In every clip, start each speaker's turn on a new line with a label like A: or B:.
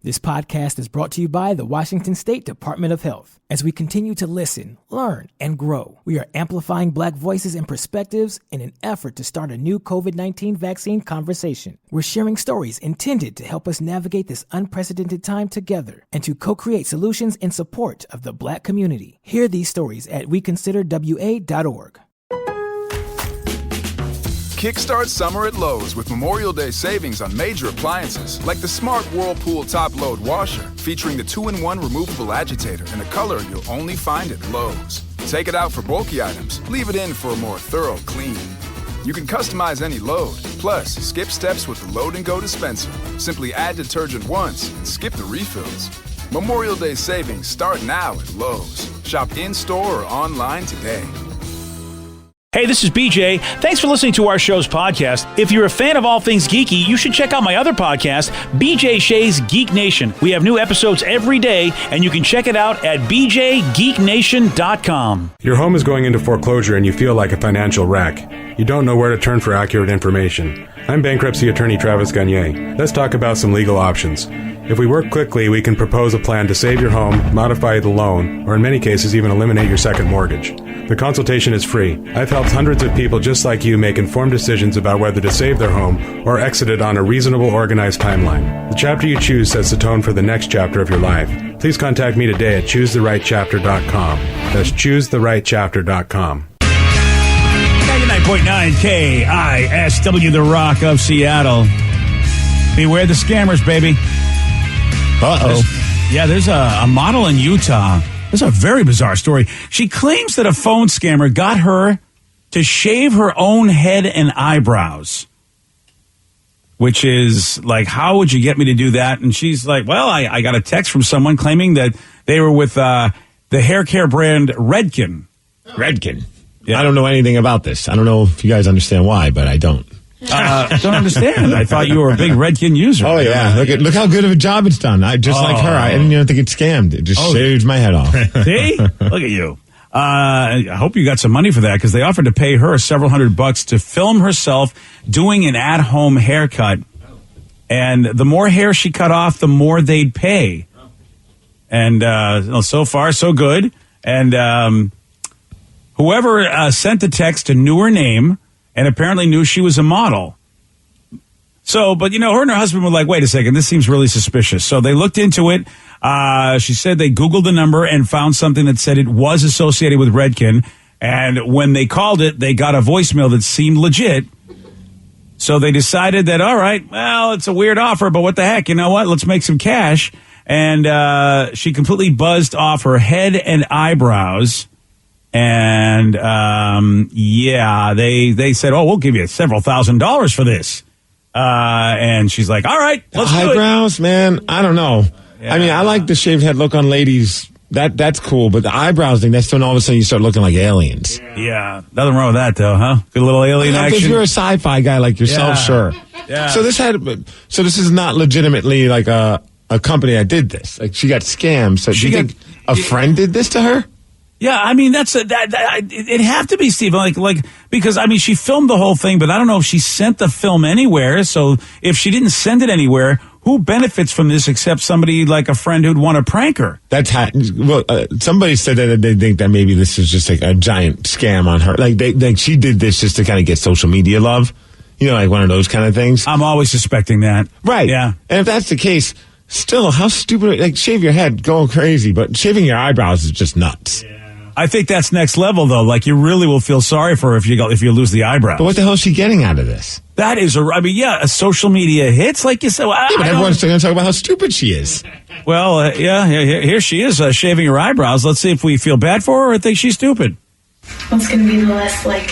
A: This podcast is brought to you by the Washington State Department of Health. As we continue to listen, learn, and grow, we are amplifying Black voices and perspectives in an effort to start a new COVID-19 vaccine conversation. We're sharing stories intended to help us navigate this unprecedented time together and to co-create solutions in support of the Black community. Hear these stories at weconsiderwa.org.
B: Kickstart summer at Lowe's with Memorial Day savings on major appliances like the Smart Whirlpool Top Load Washer, featuring the 2-in-1 removable agitator in a color you'll only find at Lowe's. Take it out for bulky items, leave it in for a more thorough clean. You can customize any load, plus skip steps with the Load and Go dispenser. Simply add detergent once and skip the refills. Memorial Day savings start now at Lowe's. Shop in-store or online today.
C: Hey, this is BJ. Thanks for listening to our show's podcast. If you're a fan of all things geeky, you should check out my other podcast, BJ Shea's Geek Nation. We have new episodes every day, and you can check it out at bjgeeknation.com.
D: Your home is going into foreclosure and you feel like a financial wreck. You don't know where to turn for accurate information. I'm bankruptcy attorney Travis Gagne. Let's talk about some legal options. If we work quickly, we can propose a plan to save your home, modify the loan, or in many cases even eliminate your second mortgage. The consultation is free. I've helped hundreds of people just like you make informed decisions about whether to save their home or exit it on a reasonable, organized timeline. The chapter you choose sets the tone for the next chapter of your life. Please contact me today at choosetherightchapter.com. That's choosetherightchapter.com.
C: 99.9 KISW, the Rock of Seattle. Beware the scammers, baby.
E: Uh-oh.
C: There's a model in Utah. This is a very bizarre story. She claims that a phone scammer got her to shave her own head and eyebrows, which is like, how would you get me to do that? And she's like, well, I got a text from someone claiming that they were with the hair care brand Redken.
E: Redken.
C: Yeah.
E: I don't know anything about this. I don't know if you guys understand why, but I don't.
C: Don't understand. I thought you were a big Redken user.
E: Oh, yeah. Look how good of a job it's done. Like her. I didn't even think it scammed. It just shaved my head off.
C: See? Look at you. I hope you got some money for that, because they offered to pay her several $100 to film herself doing an at-home haircut. And the more hair she cut off, the more they'd pay. And so far, so good. And whoever sent the text knew her name and apparently knew she was a model. So, but her and her husband were like, wait a second, this seems really suspicious. So they looked into it. She said they Googled the number and found something that said it was associated with Redken. And when they called it, they got a voicemail that seemed legit. So they decided that, all right, well, it's a weird offer, but what the heck, you know what? Let's make some cash. And she completely buzzed off her head and eyebrows. And, they said, oh, we'll give you several $1,000s for this. And she's like, all right, let's do it.
E: Eyebrows, man, I don't know. Yeah. I mean, I like the shaved head look on ladies. That's cool. But the eyebrows thing, that's when all of a sudden you start looking like aliens.
C: Yeah. Nothing wrong with that, though, huh? Good little alien action.
E: If you're a sci-fi guy like yourself, sure.
C: Yeah.
E: So this is not legitimately like a company that did this. Like, she got scammed. So do you think a friend did this to her?
C: Yeah, I mean, it'd have to be, Steve, like, because, I mean, she filmed the whole thing, but I don't know if she sent the film anywhere. So if she didn't send it anywhere, who benefits from this except somebody like a friend who'd want to prank her?
E: Somebody said that they think that maybe this is just like a giant scam on her. Like she did this just to kind of get social media love. Like one of those kind of things.
C: I'm always suspecting that.
E: Right.
C: Yeah.
E: And if that's the case, still, how stupid, like, shave your head, go crazy, but shaving your eyebrows is just nuts. Yeah.
C: I think that's next level, though. Like, you really will feel sorry for her if you lose the eyebrows.
E: But what the hell is she getting out of this?
C: That is a social media hits, like you said.
E: But everyone's going to talk about how stupid she is.
C: Well, here she is shaving her eyebrows. Let's see if we feel bad for her or think she's stupid.
F: What's going to be the less, dramatic?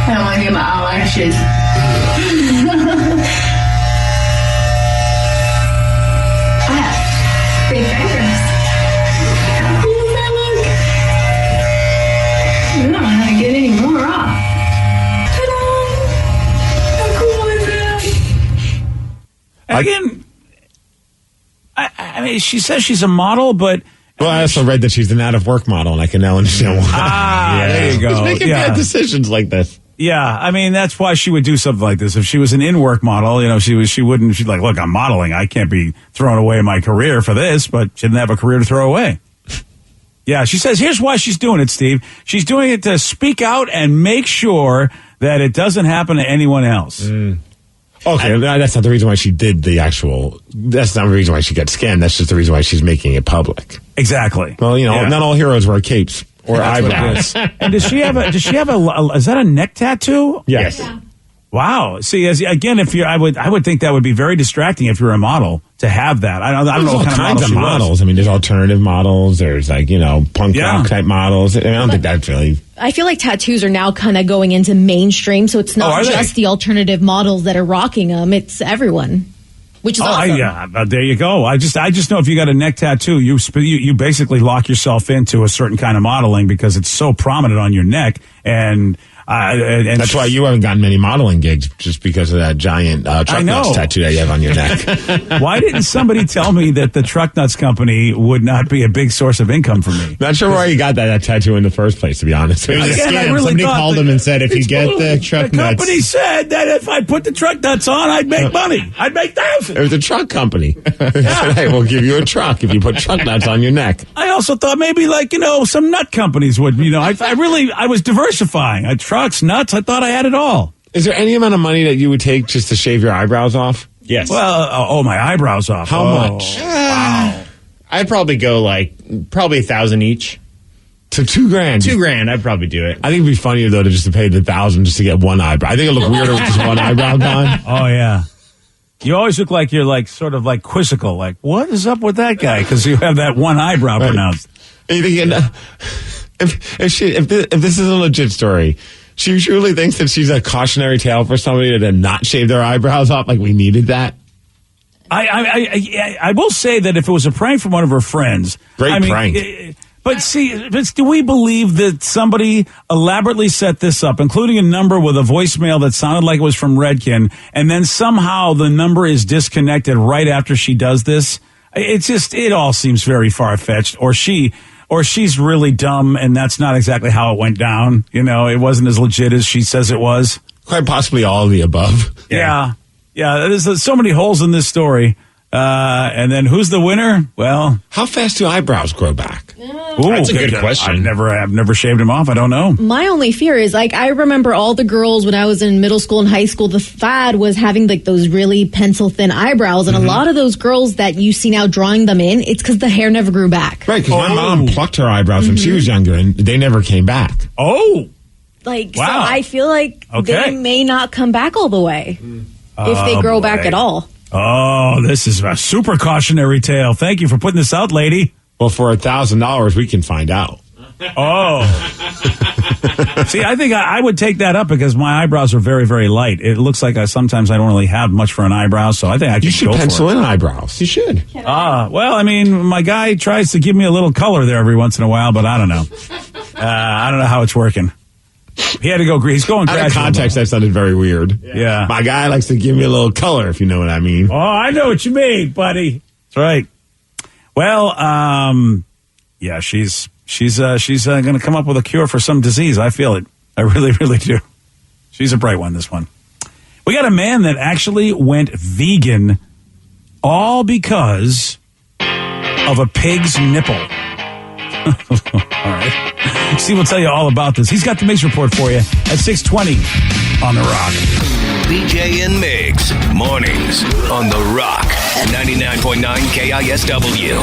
F: I don't want to get my eyelashes. Big fingers. How cool does that look? I don't know how to get any more off. Ta-da! How cool is that?
C: Again, I mean, she says she's a model, but...
E: Well, I also read that she's an out-of-work model, and I can now understand why.
C: There you go.
E: She's making bad decisions like this.
C: Yeah, I mean, that's why she would do something like this. If she was an in-work model, she's like, look, I'm modeling. I can't be throwing away my career for this, but she didn't have a career to throw away. Yeah, she says, here's why she's doing it, Steve. She's doing it to speak out and make sure that it doesn't happen to anyone else.
E: Okay, that's not the reason why she did that's not the reason why she got scanned. That's just the reason why she's making it public.
C: Exactly.
E: Well, not all heroes wear capes or eyebrows.
C: And does she have is that a neck tattoo?
E: Yes.
C: Wow. See, I would think that would be very distracting if you're a model to have that. I don't know what kind of
E: models. I mean, there's alternative models. There's punk rock type models. I don't think that's really.
G: I feel like tattoos are now kind of going into mainstream, so it's not just the alternative models that are rocking them. It's everyone, which is awesome.
C: There you go. I just know if you got a neck tattoo, you basically lock yourself into a certain kind of modeling because it's so prominent on your neck and
E: that's why you haven't gotten many modeling gigs, just because of that giant truck nuts tattoo that you have on your neck.
C: Why didn't somebody tell me that the truck nuts company would not be a big source of income for me?
E: Not sure why you got that tattoo in the first place, to be honest.
H: It was a scam. Somebody called them and said, if you get the truck nuts.
C: The company said that if I put the truck nuts on, I'd make money. I'd make thousands.
E: It was a truck company. They said, hey, we'll give you a truck if you put truck nuts on your neck.
C: I also thought maybe some nut companies would, I was diversifying. Trucks, nuts, I thought I had it all.
E: Is there any amount of money that you would take just to shave your eyebrows off?
H: Yes.
C: Well, my eyebrows off.
E: How much?
H: Wow. I'd probably go probably 1,000 each.
E: To $2,000.
H: $2,000, I'd probably do it.
E: I think it'd be funnier though to pay the $1,000 just to get one eyebrow. I think it'll look weirder with just one eyebrow gone.
C: Oh yeah. You always look like you're sort of quizzical. Like, what is up with that guy? Because you have that one eyebrow pronounced.
E: And you think, if this is a legit story, she truly thinks that she's a cautionary tale for somebody to not shave their eyebrows off. Like we needed that.
C: I will say that if it was a prank from one of her friends,
E: prank.
C: But see, do we believe that somebody elaborately set this up, including a number with a voicemail that sounded like it was from Redkin, and then somehow the number is disconnected right after she does this? It all seems very far-fetched, or she's really dumb, and that's not exactly how it went down. It wasn't as legit as she says it was.
E: Quite possibly all of the above.
C: Yeah. There's so many holes in this story. And then who's the winner? Well,
E: how fast do eyebrows grow back?
H: That's a good question.
C: I've never shaved them off. I don't know.
G: My only fear is I remember all the girls when I was in middle school and high school, the fad was having those really pencil thin eyebrows. And a lot of those girls that you see now drawing them in, it's because the hair never grew back.
E: Right. Because my mom plucked her eyebrows when she was younger and they never came back.
C: Oh,
G: So I feel like they may not come back all the way if they grow back at all.
C: Oh, this is a super cautionary tale. Thank you for putting this out, lady.
E: Well, for $1,000, we can find out.
C: Oh. See, I think I would take that up because my eyebrows are very, very light. It looks like sometimes I don't really have much for an eyebrow, so I think I
E: You should
C: go
E: pencil
C: for it.
E: in eyebrows. You should.
C: Well, I mean, my guy tries to give me a little color there every once in a while, but I don't know. I don't know how it's working. He had to go. He's going gradual.
E: Out of context, that sounded very weird.
C: Yeah.
E: My guy likes to give me a little color, if you know what I mean.
C: Oh, I know what you mean, buddy. That's right. Well, yeah, she's going to come up with a cure for some disease. I feel it. I really, really do. She's a bright one, this one. We got a man that actually went vegan all because of a pig's nipple. All right. Steve will tell you all about this. He's got the Migs Report for you at 6:20 on The Rock.
I: BJ and Migs, mornings on The Rock, 99.9 KISW.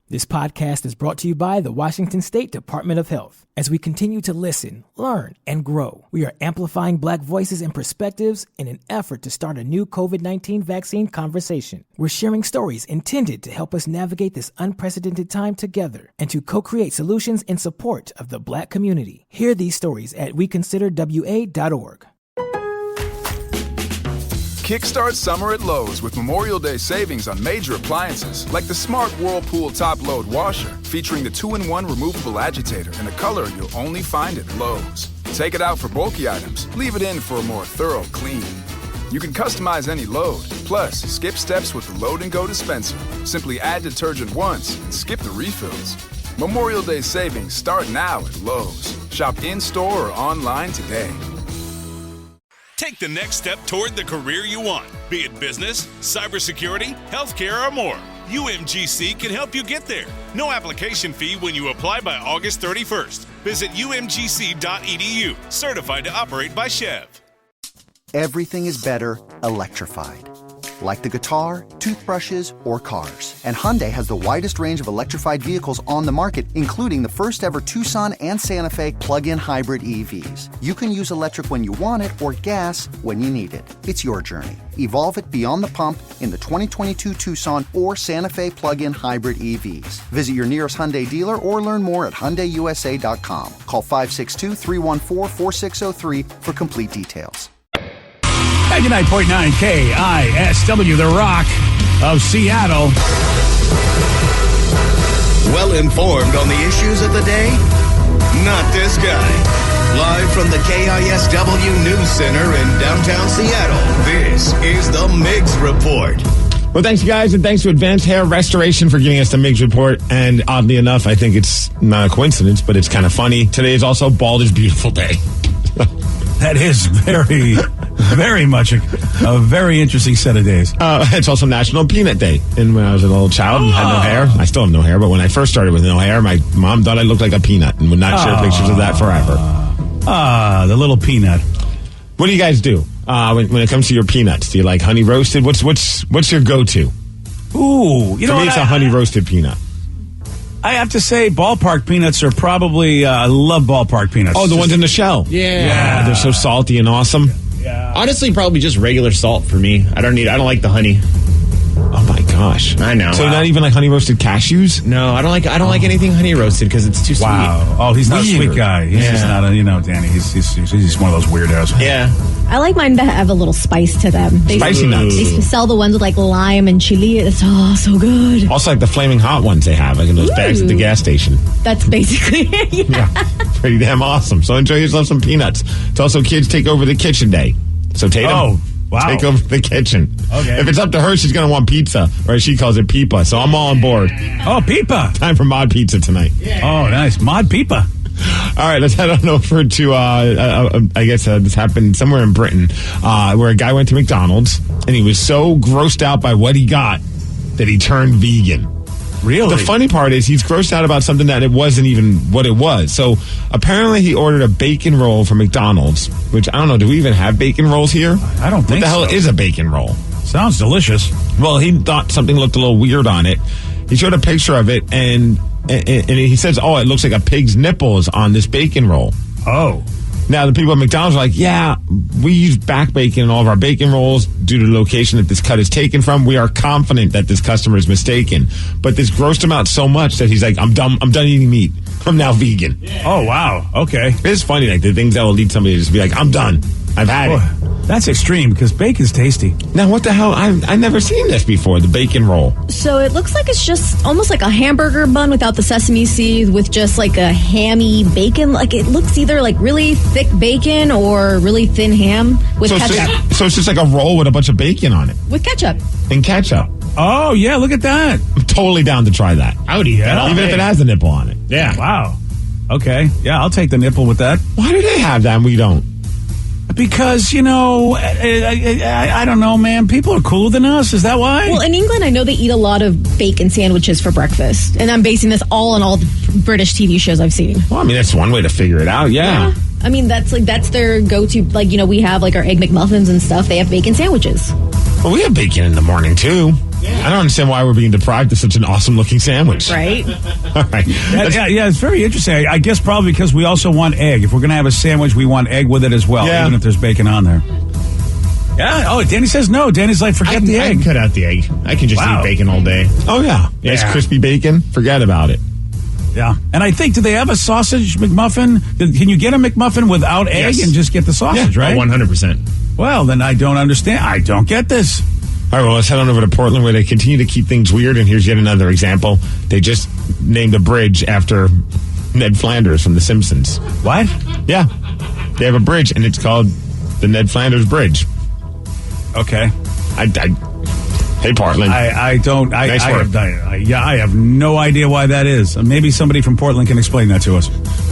A: This podcast is brought to you by the Washington State Department of Health. As we continue to listen, learn, and grow, we are amplifying Black voices and perspectives in an effort to start a new COVID-19 vaccine conversation. We're sharing stories intended to help us navigate this unprecedented time together and to co-create solutions in support of the Black community. Hear these stories at weconsiderwa.org.
B: Kickstart summer at Lowe's with Memorial Day savings on major appliances like the smart Whirlpool top-load washer featuring the 2-in-1 removable agitator in a color you'll only find at Lowe's. Take it out for bulky items, leave it in for a more thorough clean. You can customize any load, plus skip steps with the Load and Go dispenser. Simply add detergent once and skip the refills. Memorial Day savings start now at Lowe's. Shop in-store or online today.
J: Take the next step toward the career you want, be it business, cybersecurity, healthcare, or more. UMGC can help you get there. No application fee when you apply by August 31st. Visit umgc.edu, certified to operate by Chev.
K: Everything is better electrified. Like the guitar, toothbrushes, or cars. And Hyundai has the widest range of electrified vehicles on the market, including the first ever Tucson and Santa Fe plug-in hybrid EVs. You can use electric when you want it or gas when you need it. It's your journey. Evolve it beyond the pump in the 2022 Tucson or Santa Fe plug-in hybrid EVs. Visit your nearest Hyundai dealer or learn more at HyundaiUSA.com. Call 562-314-4603 for complete details.
C: 99.9 KISW, The Rock of Seattle.
I: Well informed on the issues of the day? Not this guy. Live from the KISW News Center in downtown Seattle, this is the Miggs Report.
E: Well, thanks, you guys, and thanks to Advanced Hair Restoration for giving us the Miggs Report. And oddly enough, I think it's not a coincidence, but it's kind of funny. Today is also Bald is Beautiful Day.
C: That is very, very much a very interesting set of days.
E: It's also National Peanut Day. And when I was a little child and had no hair, I still have no hair, but when I first started with no hair, my mom thought I looked like a peanut and would not share pictures of that forever.
C: The little peanut.
E: What do you guys do when it comes to your peanuts? Do you like honey roasted? What's your go-to?
C: Ooh, you know
E: For me, it's a honey roasted peanut.
C: I have to say, ballpark peanuts are probably, I love ballpark peanuts.
E: Oh, the ones in the shell.
H: Yeah.
E: They're so salty and awesome.
C: Yeah.
H: Honestly, probably just regular salt for me. I don't like the honey.
E: Oh my gosh.
H: I know.
E: So not even like honey roasted cashews?
H: No, I don't like anything honey roasted because it's too sweet.
C: Wow. Oh, he's not a
E: Weird.
C: sweet guy. He's just not Danny. He's one of those weirdos.
H: Yeah.
G: I like mine that have a little spice to them.
E: Spicy nuts.
G: They sell the ones with like lime and chili. It's so good.
E: Also like the flaming hot ones they have, like in those bags at the gas station.
G: That's basically it. Yeah.
E: Pretty damn awesome. So enjoy yourself some peanuts. It's also Kids Take Over the Kitchen Day. So Tatum,
C: wow.
E: take over the kitchen.
C: Okay.
E: If it's up to her, she's going to want pizza, or as she calls it, Peepa. So I'm all on board.
C: Oh, Peepa.
E: Time for Mod Pizza tonight.
C: Oh, nice. Mod Peepa.
E: All right, let's head on over to, I guess this happened somewhere in Britain, where a guy went to McDonald's, and he was so grossed out by what he got that he turned vegan.
C: Really?
E: The funny part is he's grossed out about something that it wasn't even what it was. So apparently he ordered a bacon roll from McDonald's, which I don't know, do we even have bacon rolls here?
C: I don't think so.
E: What the hell is a bacon roll?
C: Sounds delicious.
E: Well, he thought something looked a little weird on it. He showed a picture of it, and he says, oh, it looks like a pig's nipples on this bacon roll.
C: Oh.
E: Now, the people at McDonald's are like, yeah, we use back bacon in all of our bacon rolls due to the location that this cut is taken from. We are confident that this customer is mistaken. But this grossed him out so much that he's like, I'm done eating meat. I'm now vegan.
C: Oh, wow. Okay.
E: It's funny, like the things that will lead somebody to just be like, I'm done. I've had it.
C: That's extreme because bacon's tasty.
E: Now, what the hell? I've never seen this before, the bacon roll.
G: So it looks like it's just almost like a hamburger bun without the sesame seeds with just like a hammy bacon. Like it looks either like really thick bacon or really thin ham with ketchup.
E: So it's just like a roll with a bunch of bacon on it.
G: With ketchup.
E: And ketchup.
C: Oh, yeah, look at that.
E: I'm totally down to try that.
C: I would eat that.
E: Even if it has a nipple on it.
C: Yeah. Wow. Okay. Yeah, I'll take the nipple with that.
E: Why do they have that and we don't?
C: Because, I don't know, man. People are cooler than us. Is that why?
G: Well, in England, I know they eat a lot of bacon sandwiches for breakfast. And I'm basing this all on all the British TV shows I've seen.
E: Well, I mean, that's one way to figure it out, yeah.
G: I mean, that's their go-to. Like, we have like our Egg McMuffins and stuff. They have bacon sandwiches.
E: Well, we have bacon in the morning, too. Yeah. I don't understand why we're being deprived of such an awesome-looking sandwich.
G: Right?
E: All right.
C: Yeah, it's very interesting. I guess probably because we also want egg. If we're going to have a sandwich, we want egg with it as well, even if there's bacon on there. Yeah. Oh, Danny says no. Danny's like, forget the egg.
H: I can cut out the egg. I can just eat bacon all day.
E: Oh, yeah. Nice crispy bacon. Forget about it.
C: Yeah. And I think, do they have a sausage McMuffin? Can you get a McMuffin without egg and just get the sausage, right?
H: 100%.
C: Well, then I don't understand. I don't get this.
E: All right, well, let's head on over to Portland where they continue to keep things weird. And here's yet another example. They just named a bridge after Ned Flanders from The Simpsons.
C: What?
E: Yeah. They have a bridge, and it's called the Ned Flanders Bridge.
C: Okay.
E: Hey, Portland.
C: I
E: have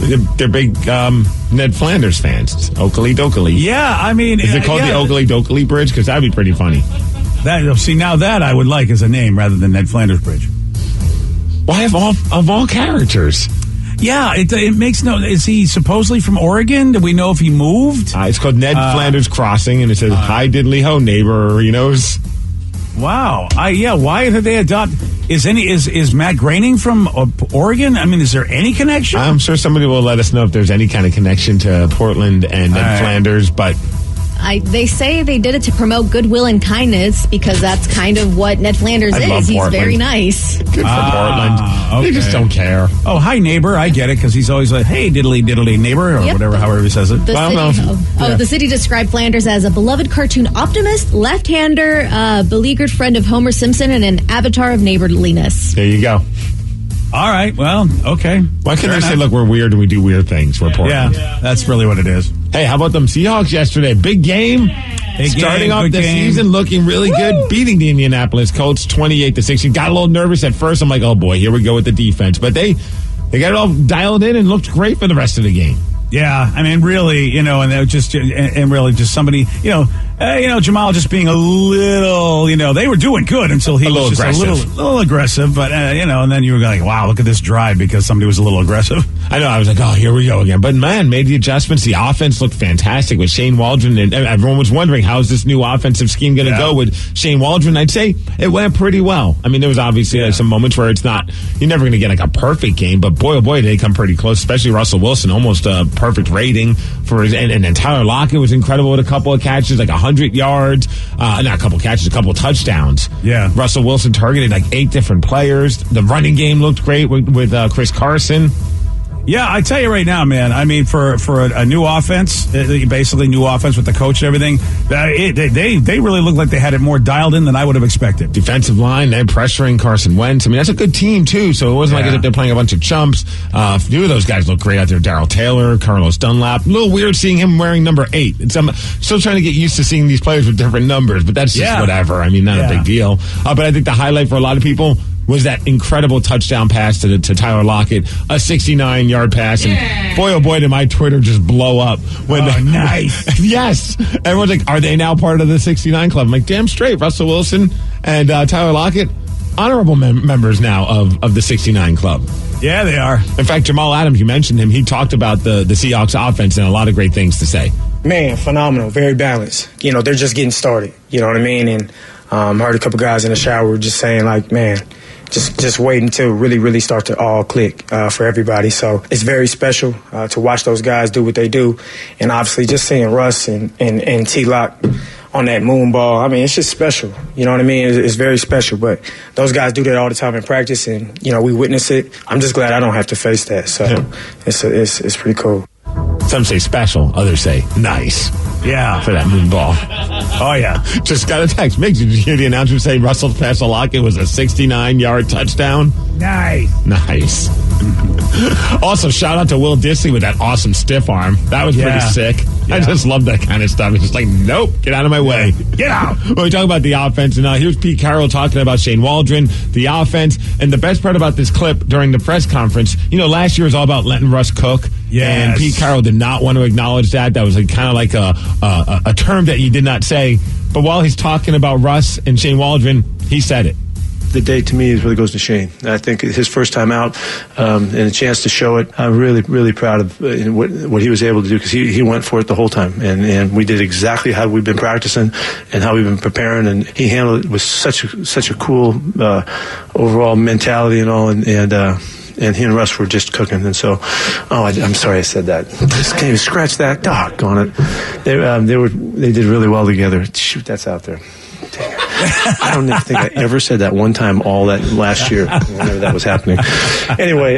E: They're big Ned Flanders fans. Oakley Dokley.
C: Yeah, I mean...
E: Is it called the Oakley Dokley Bridge? Because that'd be pretty funny.
C: Now that I would like as a name rather than Ned Flanders Bridge.
E: Why of all characters?
C: Yeah, it makes no... Is he supposedly from Oregon? Do we know if he moved?
E: It's called Ned Flanders Crossing, and it says, hi diddly ho, neighbor,
C: Wow. Why did they adopt... Is Matt Groening from Oregon? I mean, is there any connection?
E: I'm sure somebody will let us know if there's any kind of connection to Portland and Ned Flanders, but...
G: They say they did it to promote goodwill and kindness because that's kind of what Ned Flanders is. He's very nice.
E: Good for Portland.
C: Okay.
E: They just don't care.
C: Oh, hi, neighbor. I get it because he's always like, hey, diddly neighbor, or whatever, however he says it.
G: The city described Flanders as a beloved cartoon optimist, left-hander, beleaguered friend of Homer Simpson, and an avatar of neighborliness.
E: There you go.
C: All right. Well, okay.
E: Why can't they say, look, we're weird and we do weird things? We're Portland.
C: Yeah, that's really what it is.
E: Hey, how about them Seahawks yesterday? Big game. Starting off the season looking really good, beating the Indianapolis Colts 28-16. Got a little nervous at first. I'm like, oh boy, here we go with the defense. But they got it all dialed in and looked great for the rest of the game.
C: Yeah, I mean, really, and they're just, and really just somebody, Jamal just being a little, they were doing good until he was just a little aggressive, but, and then you were like, wow, look at this drive because somebody was a little aggressive.
E: I know, I was like, oh, here we go again. But, man, made the adjustments. The offense looked fantastic with Shane Waldron, and everyone was wondering, how's this new offensive scheme going to go with Shane Waldron? I'd say it went pretty well. I mean, there was obviously some moments where you're never going to get like a perfect game, but boy, oh boy, they come pretty close, especially Russell Wilson, almost perfect rating for his, and Tyler Lockett was incredible with a couple of catches, like 100 yards, not a couple of catches, a couple of touchdowns.
C: Yeah.
E: Russell Wilson targeted like 8 different players. The running game looked great with Chris Carson.
C: Yeah, I tell you right now, man, I mean, for a new offense, basically new offense with the coach and everything, they really look like they had it more dialed in than I would have expected.
E: Defensive line, they're pressuring Carson Wentz. I mean, that's a good team, too, so it wasn't like they're playing a bunch of chumps. A few of those guys look great out there. Darryl Taylor, Carlos Dunlap. A little weird seeing him wearing number 8. I'm still trying to get used to seeing these players with different numbers, but that's just whatever. I mean, not a big deal. But I think the highlight for a lot of people was that incredible touchdown pass to Tyler Lockett, a 69-yard pass, and boy, oh boy, did my Twitter just blow up.
C: Nice.
E: Yes. Everyone's like, are they now part of the 69 club? I'm like, damn straight. Russell Wilson and Tyler Lockett, honorable members now of the 69 club.
C: Yeah, they are.
E: In fact, Jamal Adams, you mentioned him. He talked about the Seahawks offense and a lot of great things to say.
L: Man, phenomenal. Very balanced. They're just getting started. You know what I mean? And heard a couple guys in the shower just saying, like, man, just wait until really, really start to all click for everybody. So it's very special to watch those guys do what they do. And obviously just seeing Russ and T-Lock on that moon ball, I mean, it's just special. You know what I mean? It's very special. But those guys do that all the time in practice, and, we witness it. I'm just glad I don't have to face that. So it's pretty cool.
E: Some say special, others say nice.
C: Yeah.
E: For that moon ball.
C: Oh, yeah.
E: Just got a text. Migs, did you hear the announcement say Russell pass a Lockett was a 69-yard touchdown? Nice. Also, shout out to Will Disley with that awesome stiff arm. That was pretty sick. Yeah. I just love that kind of stuff. It's just like, nope, get out of my way. Get out. Well, we talk about the offense, and here's Pete Carroll talking about Shane Waldron, the offense. And the best part about this clip during the press conference, last year was all about letting Russ cook. Yes. And Pete Carroll did not want to acknowledge that. That was kind of like a term that he did not say. But while he's talking about Russ and Shane Waldron, he said it.
M: The day to me really goes to Shane. I think his first time out and a chance to show it, I'm really, really proud of what he was able to do because he went for it the whole time. And we did exactly how we've been practicing and how we've been preparing. And he handled it with such a cool overall mentality and all. And he and Russ were just cooking. And so, I'm sorry I said that. Just can't even scratch that. Doggone it. They did really well together. Shoot, that's out there. Dang it. I don't even think I ever said that one time all that last year, whenever that was happening. Anyway,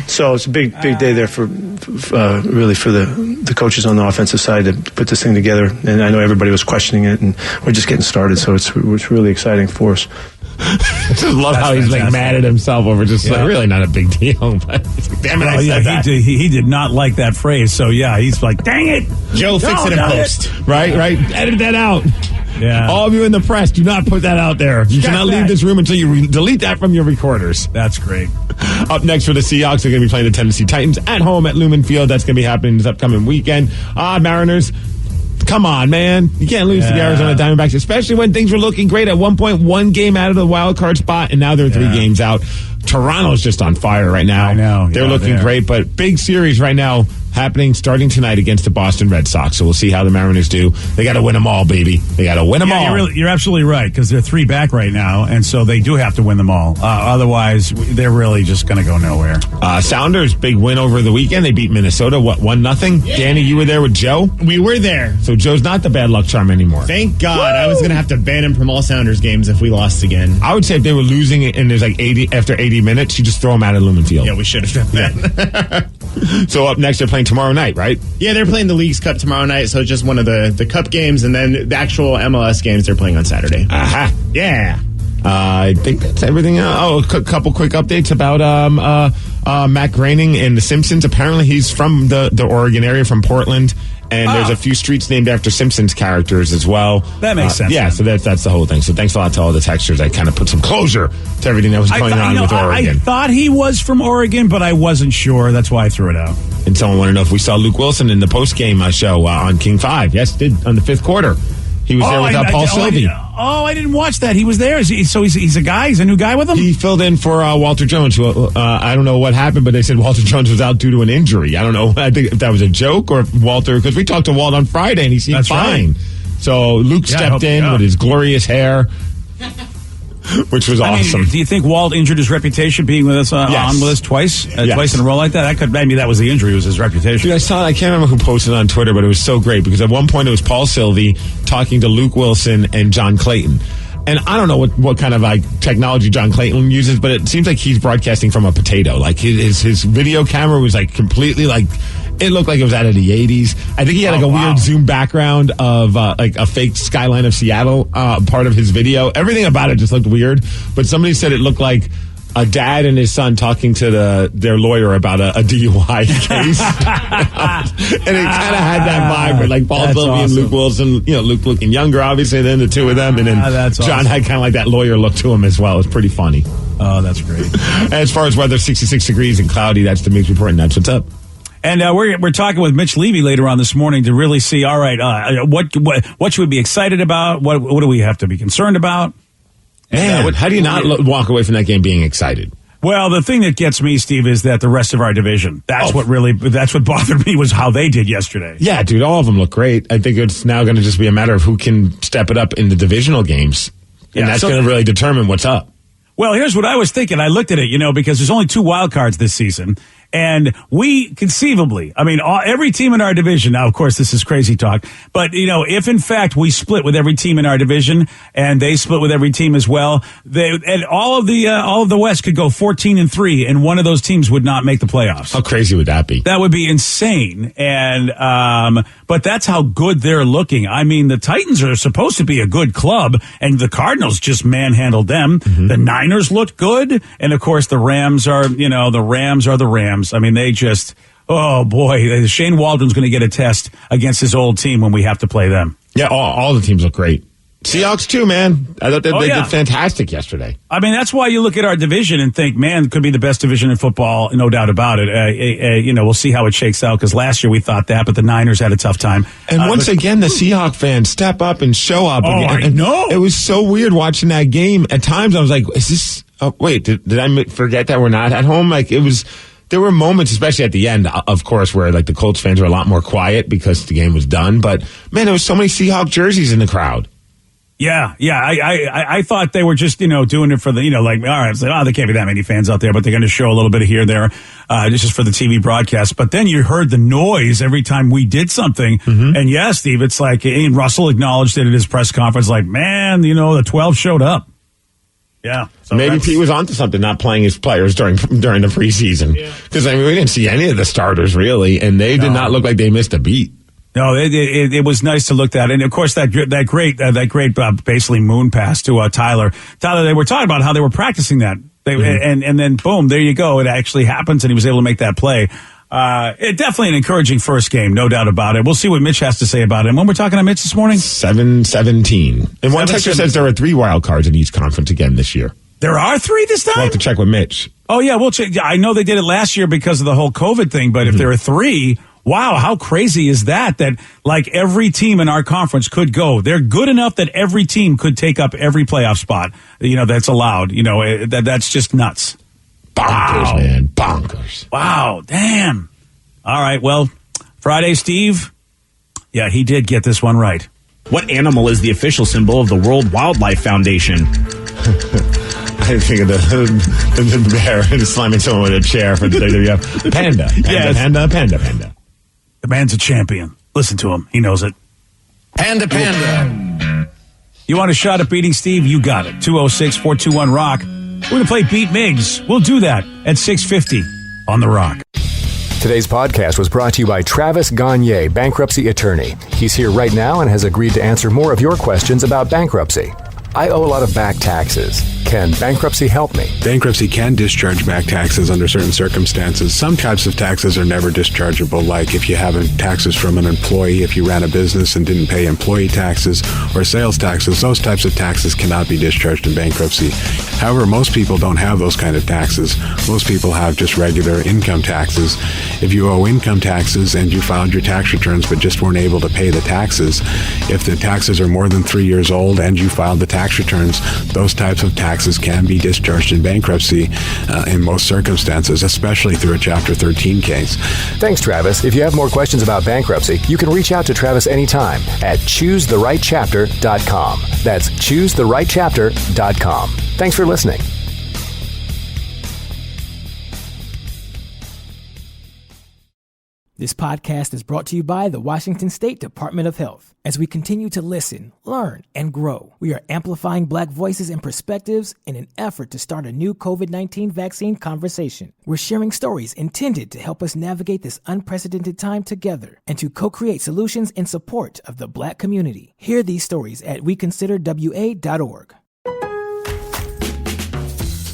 M: so it's a big day there for the coaches on the offensive side to put this thing together. And I know everybody was questioning it, and we're just getting started. So it's really exciting for us.
E: I just love how he's like mad at himself over just like really not a big deal. But it's like, damn it, I said that.
C: He did not like that phrase. So yeah, he's like, dang it,
H: Joe, fix it in post.
E: Right. Edit that out.
C: Yeah.
E: All of you in the press, do not put that out there. You cannot leave this room until you delete that from your recorders.
C: That's great.
E: Up next for the Seahawks, they're going to be playing the Tennessee Titans at home at Lumen Field. That's going to be happening this upcoming weekend. Mariners, come on, man. You can't lose to the Arizona Diamondbacks, especially when things were looking great at one point, one game out of the wild card spot, and now they're 3 games out. Toronto's just on fire right now.
C: I know.
E: They're looking great, but big series right now happening starting tonight against the Boston Red Sox. So we'll see how the Mariners do. They got to win them all, baby. They got to win them all.
C: You're absolutely right, because they're 3 back right now, and so they do have to win them all. Otherwise, they're really just going to go nowhere.
E: Sounders, big win over the weekend. They beat Minnesota, 1-0? Yeah. Danny, you were there with Joe?
H: We were there.
E: So Joe's not the bad luck charm anymore.
H: Thank God. I was going to have to ban him from all Sounders games if we lost again.
E: I would say if they were losing and there's like 80 after 80 minutes, you just throw them out at Lumen Field.
H: Yeah, we should have done that.
E: So up next, they're playing tomorrow night, right?
H: Yeah, they're playing the Leagues Cup tomorrow night, so it's just one of the Cup games, and then the actual MLS games they're playing on Saturday.
E: Aha.
H: Yeah.
E: I think that's everything. A couple quick updates about Matt Groening and The Simpsons. Apparently, he's from the Oregon area, from Portland. And there's a few streets named after Simpsons characters as well.
C: That makes sense.
E: Yeah, so that's the whole thing. So thanks a lot to all the textures. I kind of put some closure to everything that was going on with Oregon.
C: I thought he was from Oregon, but I wasn't sure. That's why I threw it out.
E: And someone wanted to know if we saw Luke Wilson in the post-game show on King 5. Yes, did, on the 5th quarter. He was there without Paul Sylvie.
C: I didn't watch that. He was there. So he's a guy? He's a new guy with him?
E: He filled in for Walter Jones, who I don't know what happened, but they said Walter Jones was out due to an injury. I don't know. I think if that was a joke or if Walter, because we talked to Walt on Friday and he seemed fine. Right. So Luke stepped in with his glorious hair, which was awesome.
C: Do you think Walt injured his reputation being with us on with us twice in a row like that? Maybe that was the injury. It was his reputation.
E: Dude, I can't remember who posted on Twitter, but it was so great because at one point it was Paul Sylvie talking to Luke Wilson and John Clayton. And I don't know what kind of technology John Clayton uses, but it seems like he's broadcasting from a potato. Like his video camera was completely it looked like it was out of the 80s. I think he had a weird zoom background of a fake skyline of Seattle part of his video. Everything about it just looked weird. But somebody said it looked like a dad and his son talking to their lawyer about a DUI case. And it kind of had that vibe where Paul Sylvie and Luke Wilson, Luke looking younger, obviously, and then the two of them. And then John had kind of that lawyer look to him as well. It's pretty funny.
C: Oh, that's great.
E: As far as weather, 66 degrees and cloudy. That's the Mix Report, and that's what's up.
C: And we're talking with Mitch Levy later on this morning to really see, all right, what should we be excited about? What do we have to be concerned about?
E: Man, how do you not walk away from that game being excited?
C: Well, the thing that gets me, Steve, is that the rest of our division, that's what bothered me was how they did yesterday.
E: Yeah, dude, all of them look great. I think it's now going to just be a matter of who can step it up in the divisional games. And that's going to really determine what's up.
C: Well, here's what I was thinking. I looked at it, because there's only 2 wild cards this season. And we conceivably, every team in our division, now, of course, this is crazy talk, but, if in fact we split with every team in our division and they split with every team as well, and all of the West could go 14-3 and one of those teams would not make the playoffs.
E: How crazy would that be?
C: That would be insane. And, but that's how good they're looking. The Titans are supposed to be a good club and the Cardinals just manhandled them. Mm-hmm. The Niners looked good. And of course the Rams are the Rams. They just, oh boy, Shane Waldron's going to get a test against his old team when we have to play them.
E: Yeah, all the teams look great. Seahawks too, man. I thought they did fantastic yesterday.
C: That's why you look at our division and think, man, it could be the best division in football, no doubt about it. We'll see how it shakes out because last year we thought that, but the Niners had a tough time.
E: And once again, the Seahawks fans step up and show up.
C: Oh, I know.
E: It was so weird watching that game. At times I was like, is this, wait, did I forget that we're not at home? There were moments, especially at the end, of course, where the Colts fans were a lot more quiet because the game was done. But man, there was so many Seahawk jerseys in the crowd.
C: Yeah. I thought they were just, doing it for the, all right, it's there can't be that many fans out there, but they're going to show a little bit of here, there, just for the TV broadcast. But then you heard the noise every time we did something. Mm-hmm. And yeah, Steve, it's Ian Russell acknowledged it at his press conference, man, the 12 showed up. Yeah. So
E: maybe Pete was onto something, not playing his players during the preseason. Because, we didn't see any of the starters, really, and they did not look like they missed a beat.
C: No, it was nice to look at. And, of course, that great basically moon pass to Tyler. Tyler, they were talking about how they were practicing that. And then, boom, there you go. It actually happens, and he was able to make that play. Definitely an encouraging first game, no doubt about it. We'll see what Mitch has to say about it. And when we're talking to Mitch this morning?
E: 7-17. And one texter says there are 3 wild cards in each conference again this year.
C: There are 3 this time?
E: We'll have to check with Mitch.
C: Oh, yeah, we'll check. I know they did it last year because of the whole COVID thing, but if there are 3, wow, how crazy is that? That, like, every team in our conference could go. They're good enough that every team could take up every playoff spot, that's allowed. That's just nuts.
E: Bonkers, man. Bonkers.
C: Wow, damn. All right, well, Friday, Steve, yeah, he did get this one right.
N: What animal is the official symbol of the World Wildlife Foundation?
E: I think of the bear slamming someone with a chair for the WWF. Panda.
C: Yes.
E: Panda.
C: The man's a champion. Listen to him. He knows it.
N: Panda.
C: You want a shot at beating Steve? You got it. 206-421-ROCK. We're going to play Beat Miggs. We'll do that at 6:50 on The Rock.
O: Today's podcast was brought to you by Travis Gagne, bankruptcy attorney. He's here right now and has agreed to answer more of your questions about bankruptcy. I owe a lot of back taxes. Can bankruptcy help me?
D: Bankruptcy can discharge back taxes under certain circumstances. Some types of taxes are never dischargeable, like if you have taxes from an employee, if you ran a business and didn't pay employee taxes or sales taxes, those types of taxes cannot be discharged in bankruptcy. However, most people don't have those kind of taxes. Most people have just regular income taxes. If you owe income taxes and you filed your tax returns but just weren't able to pay the taxes, if the taxes are more than 3 years old and you filed the tax returns, those types of taxes can be discharged in bankruptcy in most circumstances, especially through a Chapter 13 case.
O: Thanks, Travis. If you have more questions about bankruptcy, you can reach out to Travis anytime at choosetherightchapter.com. That's choosetherightchapter.com. Thanks for listening.
A: This podcast is brought to you by the Washington State Department of Health. As we continue to listen, learn, and grow, we are amplifying Black voices and perspectives in an effort to start a new COVID-19 vaccine conversation. We're sharing stories intended to help us navigate this unprecedented time together and to co-create solutions in support of the Black community. Hear these stories at weconsiderwa.org.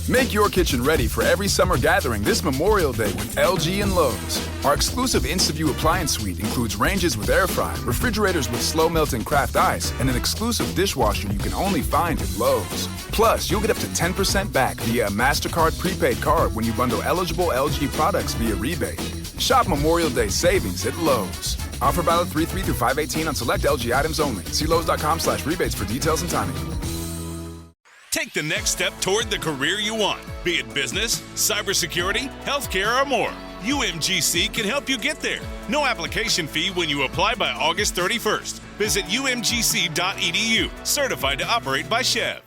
B: Make your kitchen ready for every summer gathering this Memorial Day with LG and Lowe's. Our exclusive InstaView appliance suite includes ranges with air fry, refrigerators with slow melting craft ice, and an exclusive dishwasher you can only find at Lowe's. Plus, you'll get up to 10% back via a MasterCard prepaid card when you bundle eligible LG products via rebate. Shop Memorial Day savings at Lowe's. Offer valid 3/3 through 5/18 on select LG items only. See Lowe's.com/rebates for details and timing.
J: Take the next step toward the career you want, be it business, cybersecurity, healthcare, or more. UMGC can help you get there. No application fee when you apply by August 31st. Visit umgc.edu, certified to operate by Chev.